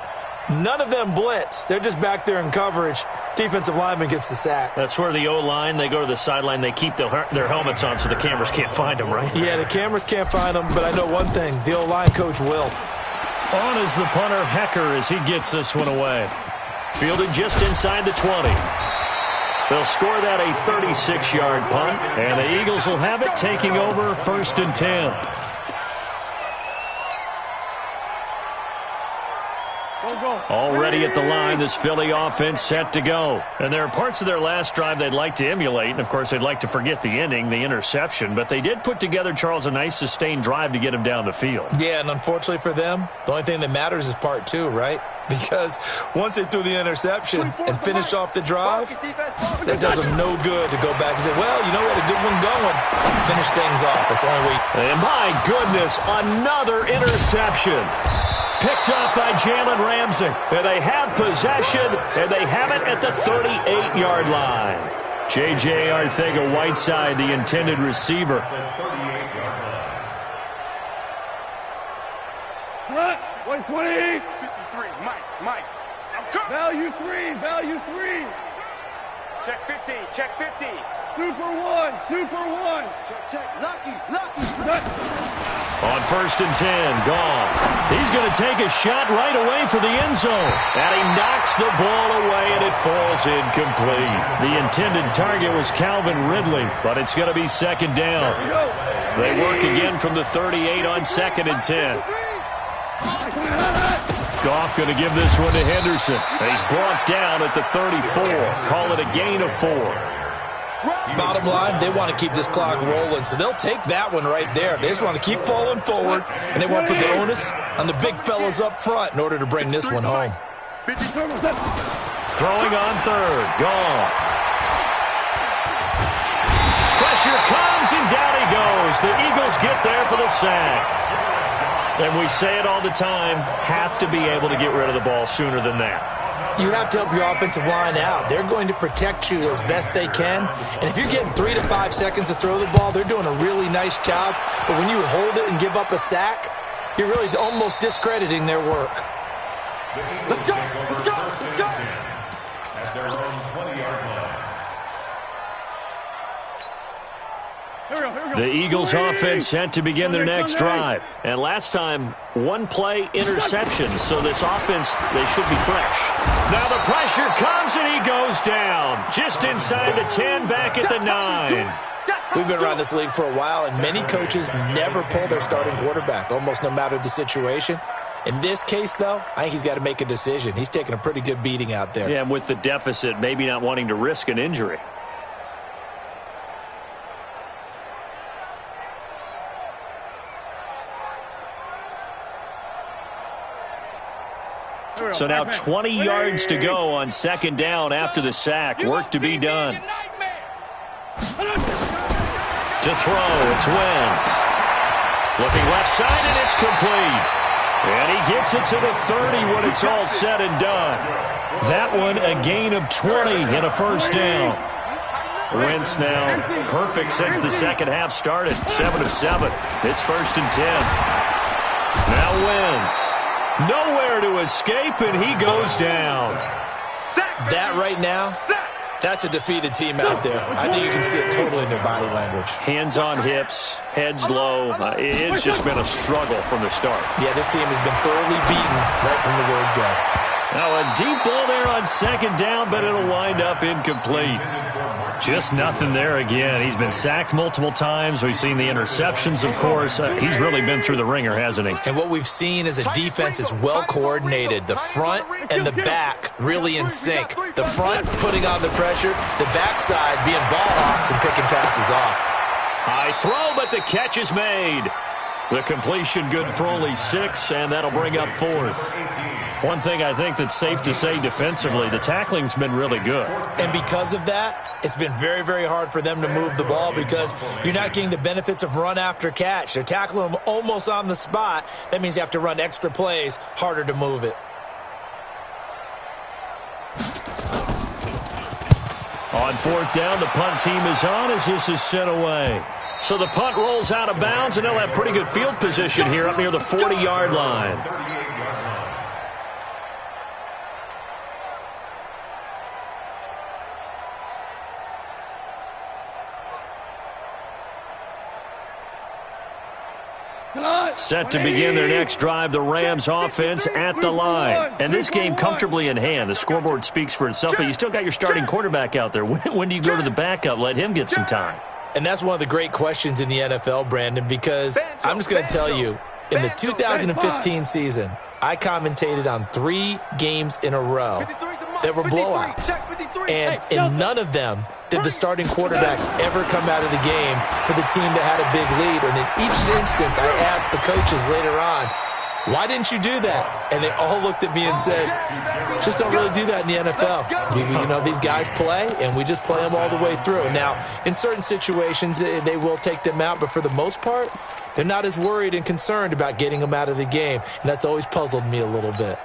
None of them blitz. They're just back there in coverage. Defensive lineman gets the sack. That's where the O-line, they go to the sideline, they keep their helmets on so the cameras can't find them, right? Yeah, the cameras can't find them, but I know one thing. The O-line coach will. On is the punter, Hecker, as he gets this one away. Fielded just inside the 20. They'll score that a 36-yard punt, and the Eagles will have it taking over 1st and 10. Already at the line, this Philly offense set to go. And there are parts of their last drive they'd like to emulate. And, of course, they'd like to forget the ending, the interception. But they did put together, Charles, a nice sustained drive to get him down the field. Yeah, and unfortunately for them, the only thing that matters is part 2, right? Because once they threw the interception and finished off the drive, that does them no good to go back and say, well, you know what, a good one going. Finish things off. That's the only way. And my goodness, another interception. Picked up by Jalen Ramsey. And they have possession, and they have it at the 38-yard line. J.J. Arcega-Whiteside, the intended receiver. Cut. 120. 53. Mike. I'm cut. Value 3. Value 3. Check 50. Check 50. Super 1. Super 1. Check. Lucky. Cut. On 1st and 10, Goff. He's going to take a shot right away for the end zone. And he knocks the ball away, and it falls incomplete. The intended target was Calvin Ridley, but it's going to be 2nd down. They work again from the 38 on 2nd and 10. Goff going to give this one to Henderson. And he's brought down at the 34. Call it a gain of 4. Bottom line, they want to keep this clock rolling, so they'll take that one right there. They just want to keep falling forward, and they want to put the onus on the big fellas up front in order to bring this one home. Throwing on 3rd, Goff. Pressure comes, and down he goes. The Eagles get there for the sack. And we say it all the time, have to be able to get rid of the ball sooner than that. You have to help your offensive line out. They're going to protect you as best they can. And if you're getting 3 to 5 seconds to throw the ball, they're doing a really nice job. But when you hold it and give up a sack, you're really almost discrediting their work. Let's go. At their own 20-yard line. The Eagles offense set to begin their next drive. And last time, 1-play interception. So this offense, they should be fresh. Now the pressure comes and he goes down. Just inside the 10, back at the 9. We've been around this league for a while, and many coaches never pull their starting quarterback, almost no matter the situation. In this case, though, I think he's got to make a decision. He's taking a pretty good beating out there. Yeah, and with the deficit, maybe not wanting to risk an injury. So now 20 yards to go on 2nd down after the sack. Work to be done. To throw, it's Wentz. Looking left side, and it's complete. And he gets it to the 30 when it's all said and done. That one, a gain of 20 and a 1st down. Wentz now perfect since the second half started. 7 of 7. It's 1st and 10. Now Wentz. Nowhere to escape, and he goes down. That right now, that's a defeated team out there. I think you can see it totally in their body language. Hands on hips, heads low. It's just been a struggle from the start. Yeah, this team has been thoroughly beaten right from the word go. Now a deep ball there on 2nd down, but it'll wind up incomplete. Just nothing there again. He's been sacked multiple times. We've seen the interceptions, of course. He's really been through the ringer, hasn't he? And what we've seen is a defense is well coordinated. The front and the back really in sync. The front putting on the pressure, the backside being ball hawks and picking passes off. High throw, but the catch is made. The completion good for only 6, and that'll bring up 4th. One thing I think that's safe to say defensively, the tackling's been really good. And because of that, it's been very, very hard for them to move the ball because you're not getting the benefits of run after catch. They're tackling them almost on the spot. That means you have to run extra plays, harder to move it. On 4th down, the punt team is on as this is sent away. So the punt rolls out of bounds, and they'll have pretty good field position here up near the 40-yard line. Set to begin their next drive, the Rams offense at the line. And this game comfortably in hand. The scoreboard speaks for itself, but you still got your starting quarterback out there. When do you go to the backup? Let him get some time. And that's one of the great questions in the NFL, Brandon, because I'm just going to tell you, in the 2015 season, I commentated on 3 games in a row that were blowouts. And in none of them did the starting quarterback ever come out of the game for the team that had a big lead. And in each instance, I asked the coaches later on, why didn't you do that? And they all looked at me and said, just don't really do that in the NFL. You know, these guys play, and we just play them all the way through. Now, in certain situations, they will take them out, but for the most part, they're not as worried and concerned about getting them out of the game. And that's always puzzled me a little bit.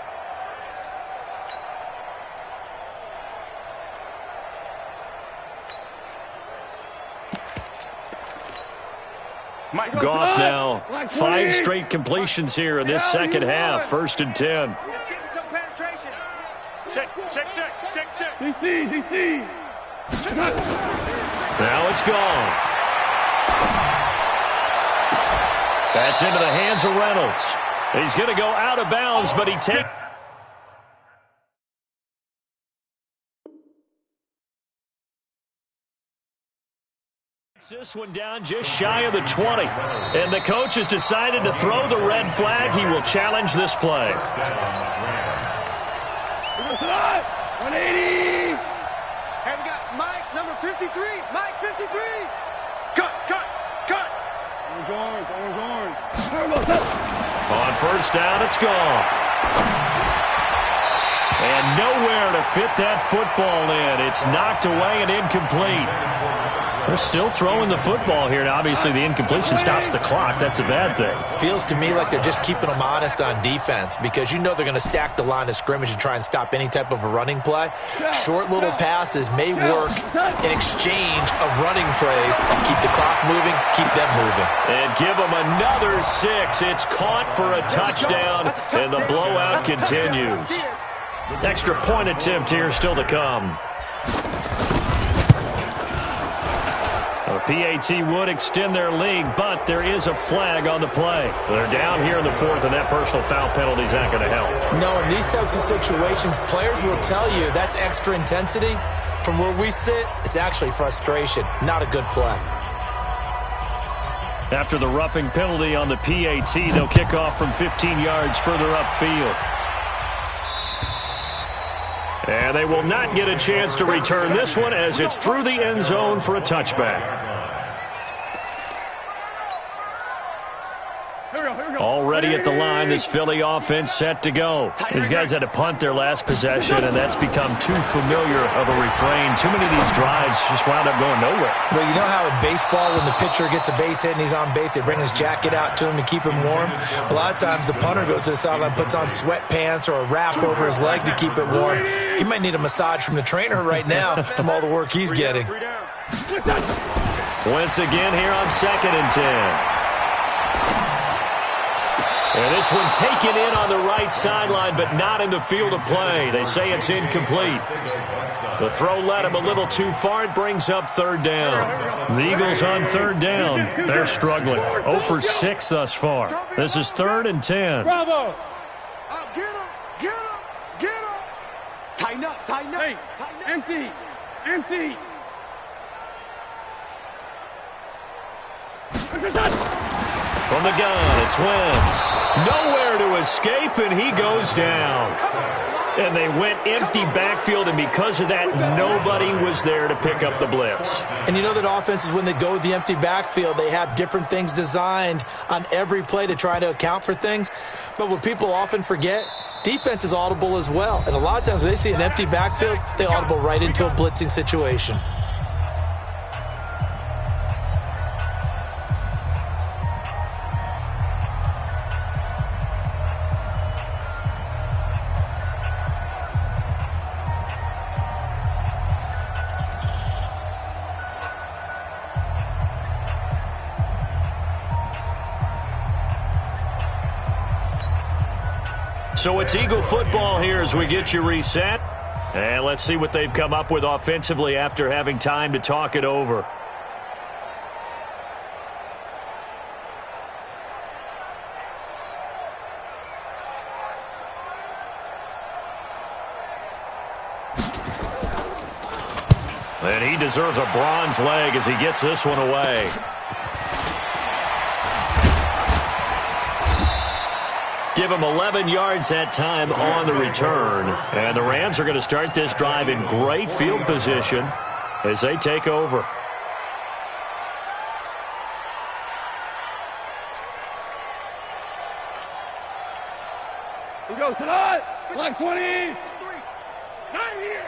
Goff now 5 straight completions here in this second half. 1st and 10. Check. DC. Now it's gone. That's into the hands of Reynolds. He's going to go out of bounds, but he takes... This one down just shy of the 20. And the coach has decided to throw the red flag. He will challenge this play. 180. And we got Mike, number 53. Mike, 53. Cut. Orange. On 1st down, it's gone. And nowhere to fit that football in. It's knocked away and incomplete. They're still throwing the football here. Now, obviously, the incompletion stops the clock. That's a bad thing. Feels to me like they're just keeping them honest on defense because you know they're going to stack the line of scrimmage and try and stop any type of a running play. Short little passes may work in exchange of running plays. Keep the clock moving, keep them moving. And give them another 6. It's caught for a touchdown, and the blowout continues. Extra point attempt here still to come. PAT would extend their lead, but there is a flag on the play. They're down here in the 4th, and that personal foul penalty is not going to help. No, in these types of situations, players will tell you that's extra intensity. From where we sit, it's actually frustration, not a good play. After the roughing penalty on the PAT, they'll kick off from 15 yards further upfield. And they will not get a chance to return this one as it's through the end zone for a touchback. Already at the line, this Philly offense set to go. These guys had to punt their last possession, and that's become too familiar of a refrain. Too many of these drives just wound up going nowhere. Well, you know how in baseball, when the pitcher gets a base hit and he's on base, they bring his jacket out to him to keep him warm? A lot of times the punter goes to the sideline, puts on sweatpants or a wrap over his leg to keep it warm. He might need a massage from the trainer right now from all the work he's getting. Once again here on 2nd and 10. And this one taken in on the right sideline, but not in the field of play. They say it's incomplete. The throw led him a little too far. It brings up 3rd down. The Eagles on 3rd down. They're struggling. 0 for 6 thus far. This is 3rd and 10. Bravo. Get him. Tighten up. Hey, empty. From the gun, it's Wentz. Nowhere to escape, and he goes down. And they went empty backfield, and because of that, nobody was there to pick up the blitz. And you know that offenses, when they go with the empty backfield, they have different things designed on every play to try to account for things. But what people often forget, defense is audible as well. And a lot of times when they see an empty backfield, they audible right into a blitzing situation. So it's Eagle football here as we get you reset. And let's see what they've come up with offensively after having time to talk it over. And he deserves a bronze leg as he gets this one away. Give him 11 yards that time on the return. And the Rams are going to start this drive in great field position as they take over. We go tonight. Black 20. Not here.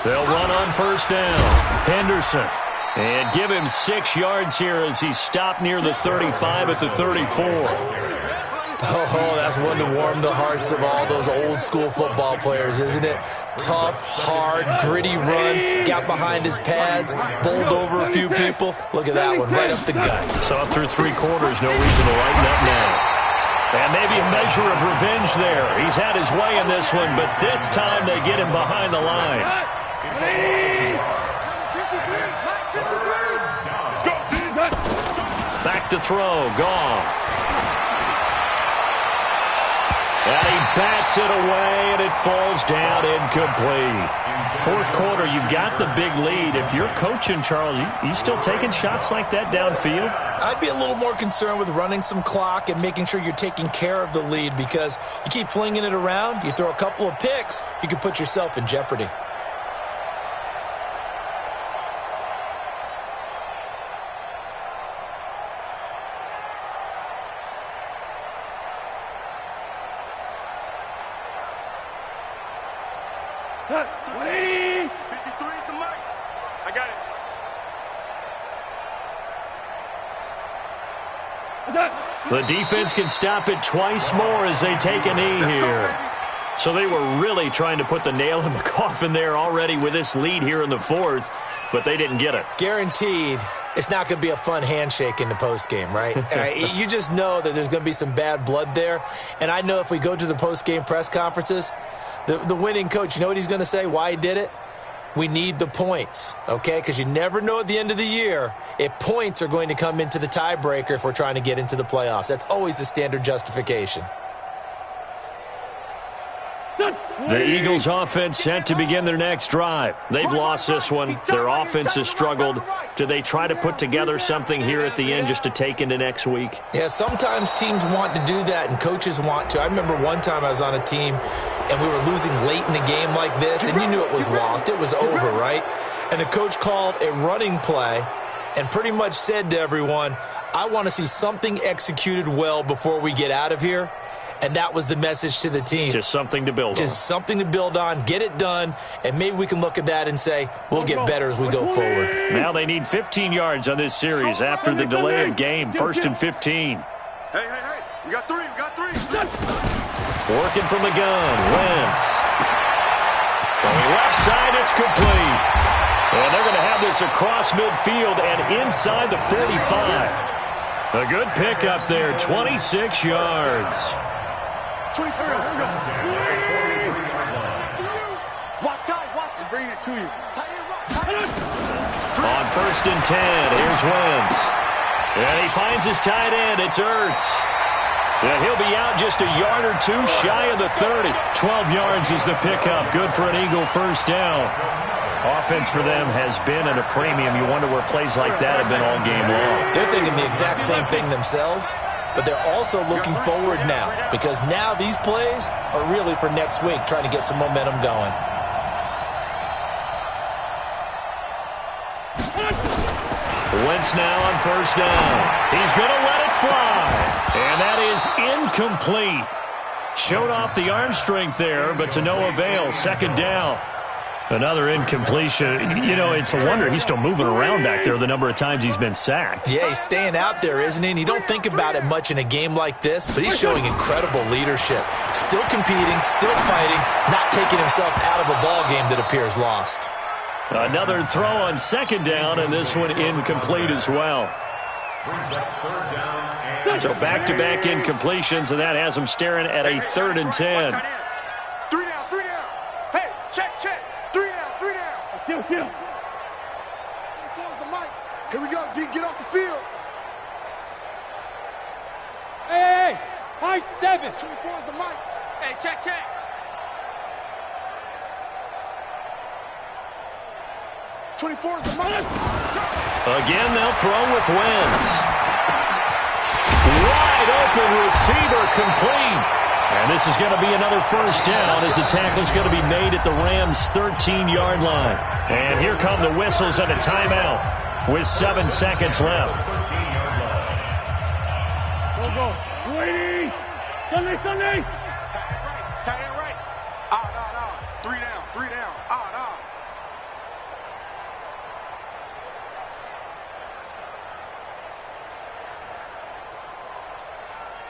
They'll run on 1st down. Henderson. And give him 6 yards here as he's stopped near the 35 at the 34. Oh, that's one to warm the hearts of all those old school football players, isn't it? Tough, hard, gritty run, got behind his pads, bowled over a few people. Look at that one, right up the gut. So up through 3 quarters, no reason to lighten up now. And maybe a measure of revenge there. He's had his way in this one, but this time they get him behind the line. Back to throw, Goff. And he bats it away, and it falls down incomplete. 4th quarter, you've got the big lead. If you're coaching, Charles, you still taking shots like that downfield? I'd be a little more concerned with running some clock and making sure you're taking care of the lead, because you keep flinging it around, you throw a couple of picks, you can put yourself in jeopardy. Cut. 180. 53 is the mic. I got it. The defense can stop it twice more as they take a knee here. So they were really trying to put the nail in the coffin there already with this lead here in the 4th, but they didn't get it. Guaranteed, it's not going to be a fun handshake in the postgame, right? You just know that there's going to be some bad blood there. And I know if we go to the postgame press conferences, the winning coach, you know what he's going to say, why he did it? We need the points, okay? Because you never know at the end of the year if points are going to come into the tiebreaker if we're trying to get into the playoffs. That's always the standard justification. The Eagles' offense set to begin their next drive. They've lost this one. Their offense has struggled. Do they try to put together something here at the end just to take into next week? Yeah, sometimes teams want to do that and coaches want to. I remember one time I was on a team and we were losing late in the game like this, and you knew it was lost. It was over, right? And the coach called a running play and pretty much said to everyone, I want to see something executed well before we get out of here. And that was the message to the team. Just something to build on. Just something to build on, get it done, and maybe we can look at that and say, we'll get better as we go forward. Now they need 15 yards on this series after the delay of game. 1st and 15. Hey. We got three. Working from the gun. Wentz. From the left side, it's complete. And they're going to have this across midfield and inside the 45. A good pickup there, 26 yards. 23. Watch out. Bring it to you. On 1st and 10, here's Wentz. And he finds his tight end. It's Ertz. And he'll be out just a yard or two shy of the 30. 12 yards is the pickup. Good for an Eagle first down. Offense for them has been at a premium. You wonder where plays like that have been all game long. They're thinking the exact same thing themselves, but they're also looking forward now, because now these plays are really for next week, trying to get some momentum going. Wentz now on 1st down. He's going to let it fly. And that is incomplete. Showed off the arm strength there, but to no avail. 2nd down. Another incompletion. You know, it's a wonder he's still moving around back there the number of times he's been sacked. Yeah, he's staying out there, isn't he? And you don't think about it much in a game like this, but he's showing incredible leadership. Still competing, still fighting, not taking himself out of a ball game that appears lost. Another throw on 2nd down, and this one incomplete as well. So back-to-back incompletions, and that has him staring at a 3rd and 10. 3 down. Hey, check. 3 down. Kill. 24 is the mic. Here we go, D. Get off the field. Hey, high 7. 24 is the mic. Hey, check. 24 is the mic. Again, they'll throw with Wentz. Wide open receiver, complete. And this is going to be another 1st down as the tackle's going to be made at the Rams' 13-yard line. And here come the whistles and a timeout with 7 seconds left. Go. 280. Sunday. Tight end right. Odd. 3 down. Odd.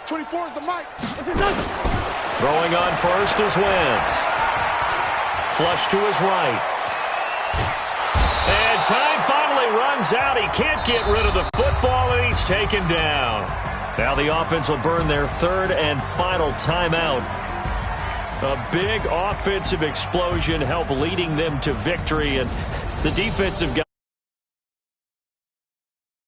24 is the mic. Throwing on first is Wentz. Flush to his right. And time finally runs out. He can't get rid of the football, and he's taken down. Now the offense will burn their third and final timeout. A big offensive explosion helped leading them to victory, and the defensive guys